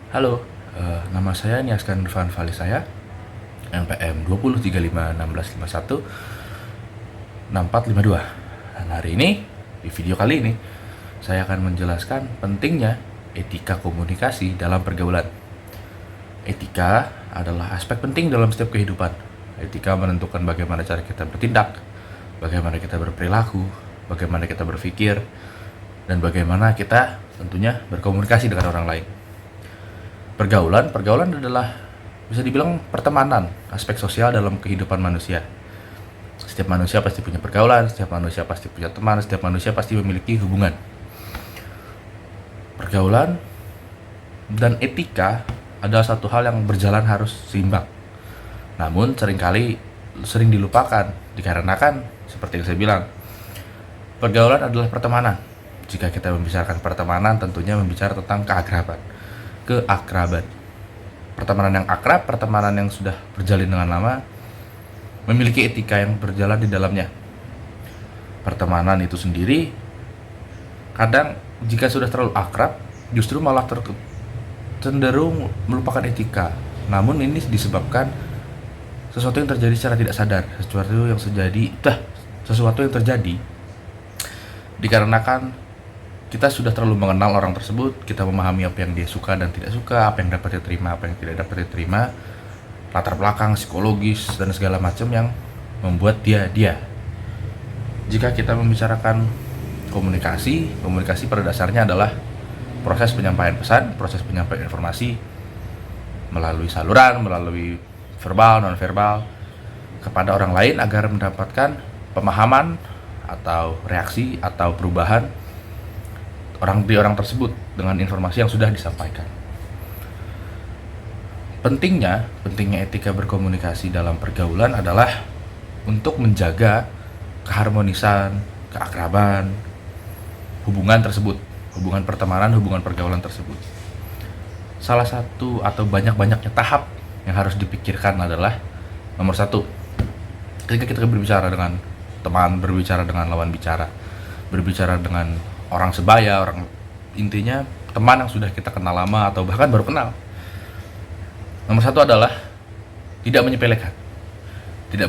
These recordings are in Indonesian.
Halo, nama saya Niaskan Irfan Falisaya, NPM 203516516452. Dan hari ini, di video kali ini, saya akan menjelaskan pentingnya etika komunikasi dalam pergaulan. Etika adalah aspek penting dalam setiap kehidupan. Etika menentukan bagaimana cara kita bertindak, bagaimana kita berperilaku, bagaimana kita berpikir, dan bagaimana kita tentunya berkomunikasi dengan orang lain. Pergaulan adalah bisa dibilang pertemanan, aspek sosial dalam kehidupan manusia. Setiap manusia pasti punya pergaulan, setiap manusia pasti punya teman, setiap manusia pasti memiliki hubungan. Pergaulan dan etika adalah satu hal yang berjalan harus seimbang. Namun sering dilupakan dikarenakan seperti yang saya bilang, pergaulan adalah pertemanan. Jika kita membicarakan pertemanan, tentunya membicarakan tentang keakraban. Pertemanan yang akrab, pertemanan yang sudah berjalin dengan lama, memiliki etika yang berjalan di dalamnya. Pertemanan itu sendiri, kadang jika sudah terlalu akrab, justru malah cenderung melupakan etika. Namun ini disebabkan sesuatu yang terjadi secara tidak sadar, sesuatu yang terjadi dikarenakan kita sudah terlalu mengenal orang tersebut, kita memahami apa yang dia suka dan tidak suka, apa yang dapat diterima, apa yang tidak dapat diterima, latar belakang psikologis dan segala macam yang membuat dia. Jika kita membicarakan komunikasi pada dasarnya adalah proses penyampaian pesan, proses penyampaian informasi melalui saluran, melalui verbal, non verbal kepada orang lain agar mendapatkan pemahaman atau reaksi atau perubahan orang tersebut dengan informasi yang sudah disampaikan. Pentingnya etika berkomunikasi dalam pergaulan adalah untuk menjaga keharmonisan, keakraban, hubungan tersebut, hubungan pertemanan, hubungan pergaulan tersebut. Salah satu atau banyak-banyaknya tahap yang harus dipikirkan adalah nomor satu, ketika kita berbicara dengan teman, berbicara dengan lawan bicara, berbicara dengan orang sebaya, intinya teman yang sudah kita kenal lama atau bahkan baru kenal. Nomor satu adalah tidak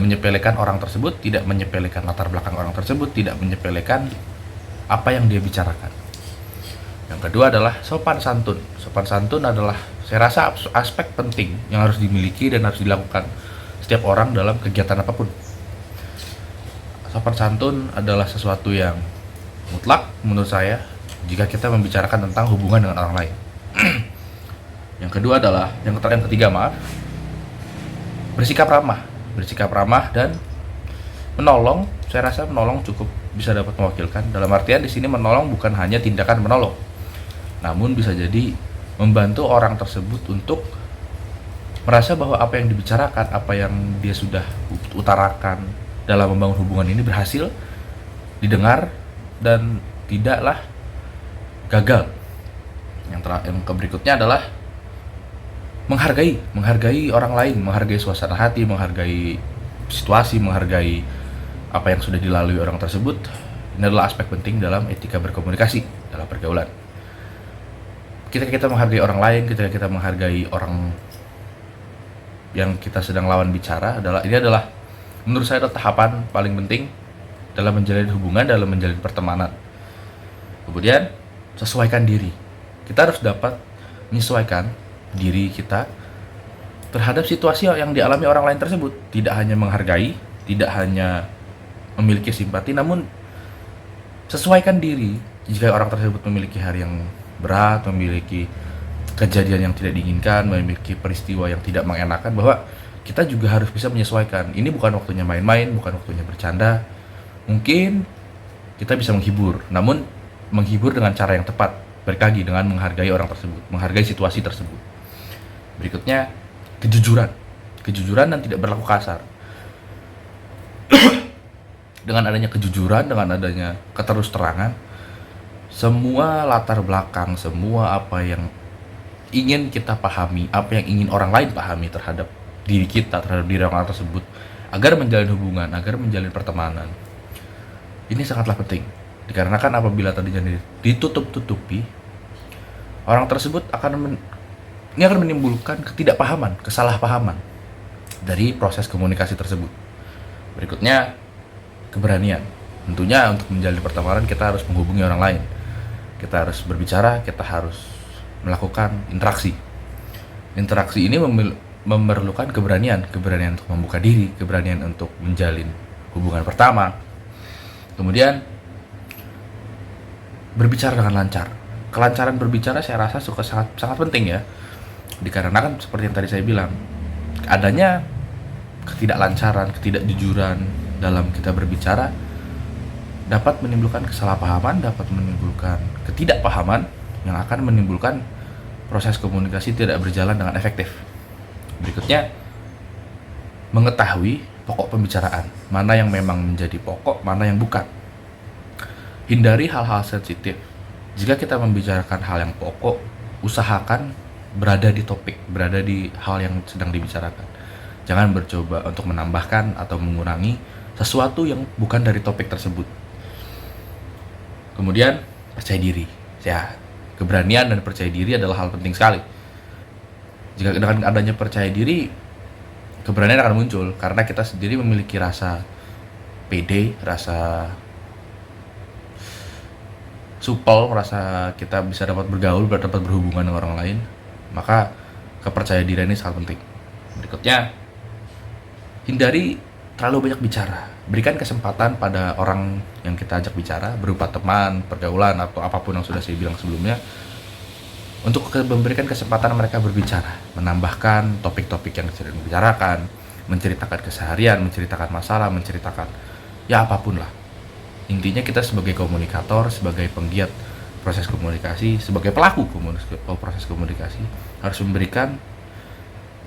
menyepelekan orang tersebut, tidak menyepelekan latar belakang orang tersebut, tidak menyepelekan apa yang dia bicarakan. Yang kedua adalah sopan santun. Sopan santun adalah, saya rasa, aspek penting yang harus dimiliki dan harus dilakukan setiap orang dalam kegiatan apapun. Sopan santun adalah sesuatu yang mutlak menurut saya jika kita membicarakan tentang hubungan dengan orang lain. Yang ketiga, bersikap ramah dan menolong. Saya rasa menolong cukup bisa dapat mewakilkan. Dalam artian di sini menolong bukan hanya tindakan menolong, namun bisa jadi membantu orang tersebut untuk merasa bahwa apa yang dibicarakan, apa yang dia sudah utarakan dalam membangun hubungan ini berhasil didengar dan tidaklah gagal. Yang berikutnya adalah menghargai orang lain, menghargai suasana hati, menghargai situasi, menghargai apa yang sudah dilalui orang tersebut. Ini adalah aspek penting dalam etika berkomunikasi dalam pergaulan. Ketika kita menghargai orang lain, ketika kita menghargai orang yang kita sedang lawan bicara, ini adalah menurut saya adalah tahapan paling penting dalam menjalin hubungan, dalam menjalin pertemanan. Kemudian, sesuaikan diri. Kita harus dapat menyesuaikan diri kita terhadap situasi yang dialami orang lain tersebut. Tidak hanya menghargai, tidak hanya memiliki simpati, namun sesuaikan diri. Jika orang tersebut memiliki hari yang berat, memiliki kejadian yang tidak diinginkan, memiliki peristiwa yang tidak mengenakan, bahwa kita juga harus bisa menyesuaikan. Ini bukan waktunya main-main, bukan waktunya bercanda. Mungkin kita bisa menghibur, namun menghibur dengan cara yang tepat, berkali dengan menghargai orang tersebut, menghargai situasi tersebut. Berikutnya, kejujuran dan tidak berlaku kasar. Dengan adanya kejujuran, dengan adanya keterus-terangan, semua latar belakang, semua apa yang ingin kita pahami, apa yang ingin orang lain pahami terhadap diri kita, terhadap diri orang tersebut, agar menjalin hubungan, agar menjalin pertemanan, ini sangatlah penting. Dikarenakan apabila tadinya ditutup-tutupi, orang tersebut akan Ini akan menimbulkan ketidakpahaman, kesalahpahaman dari proses komunikasi tersebut. Berikutnya, keberanian. Tentunya untuk menjalin pertemanan kita harus menghubungi orang lain. Kita harus berbicara, kita harus melakukan interaksi. Interaksi ini memerlukan keberanian untuk membuka diri, keberanian untuk menjalin hubungan pertama. Kemudian, berbicara dengan lancar. Kelancaran berbicara saya rasa sangat penting ya. Dikarenakan seperti yang tadi saya bilang, adanya ketidaklancaran, ketidakjujuran dalam kita berbicara dapat menimbulkan kesalahpahaman, dapat menimbulkan ketidakpahaman yang akan menimbulkan proses komunikasi tidak berjalan dengan efektif. Berikutnya, mengetahui pokok pembicaraan, mana yang memang menjadi pokok, mana yang bukan. Hindari hal-hal sensitif. Jika kita membicarakan hal yang pokok, usahakan berada di topik, berada di hal yang sedang dibicarakan. Jangan mencoba untuk menambahkan atau mengurangi sesuatu yang bukan dari topik tersebut. Kemudian, percaya diri. Ya, keberanian dan percaya diri adalah hal penting sekali. Jika dengan adanya percaya diri, keberanian akan muncul karena kita sendiri memiliki rasa pede, rasa supel, rasa kita bisa dapat bergaul, dapat berhubungan dengan orang lain. Maka kepercayaan diri ini sangat penting. Berikutnya, hindari terlalu banyak bicara. Berikan kesempatan pada orang yang kita ajak bicara, berupa teman, pergaulan, atau apapun yang sudah saya bilang sebelumnya, untuk memberikan kesempatan mereka berbicara, menambahkan topik-topik yang sedang dibicarakan, menceritakan keseharian, menceritakan masalah, menceritakan ya apapun lah. Intinya kita sebagai komunikator, sebagai penggiat proses komunikasi, sebagai pelaku proses komunikasi harus memberikan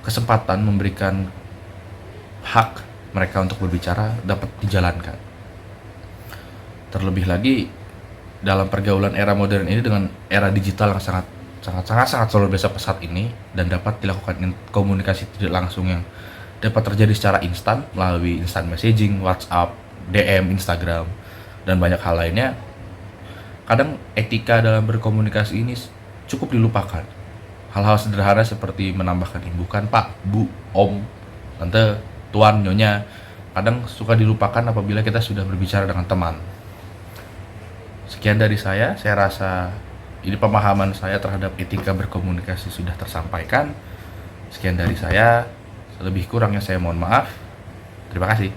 kesempatan, memberikan hak mereka untuk berbicara dapat dijalankan. Terlebih lagi dalam pergaulan era modern ini dengan era digital yang sangat luar biasa pesat ini, dan dapat dilakukan komunikasi tidak langsung yang dapat terjadi secara instan melalui instant messaging, WhatsApp, DM, Instagram, dan banyak hal lainnya. Kadang etika dalam berkomunikasi ini cukup dilupakan. Hal-hal sederhana seperti menambahkan imbukan Pak, Bu, Om, Tante, Tuan, Nyonya kadang suka dilupakan apabila kita sudah berbicara dengan teman. Sekian dari saya rasa ini pemahaman saya terhadap etika berkomunikasi sudah tersampaikan. Sekian dari saya, lebih kurangnya saya mohon maaf. Terima kasih.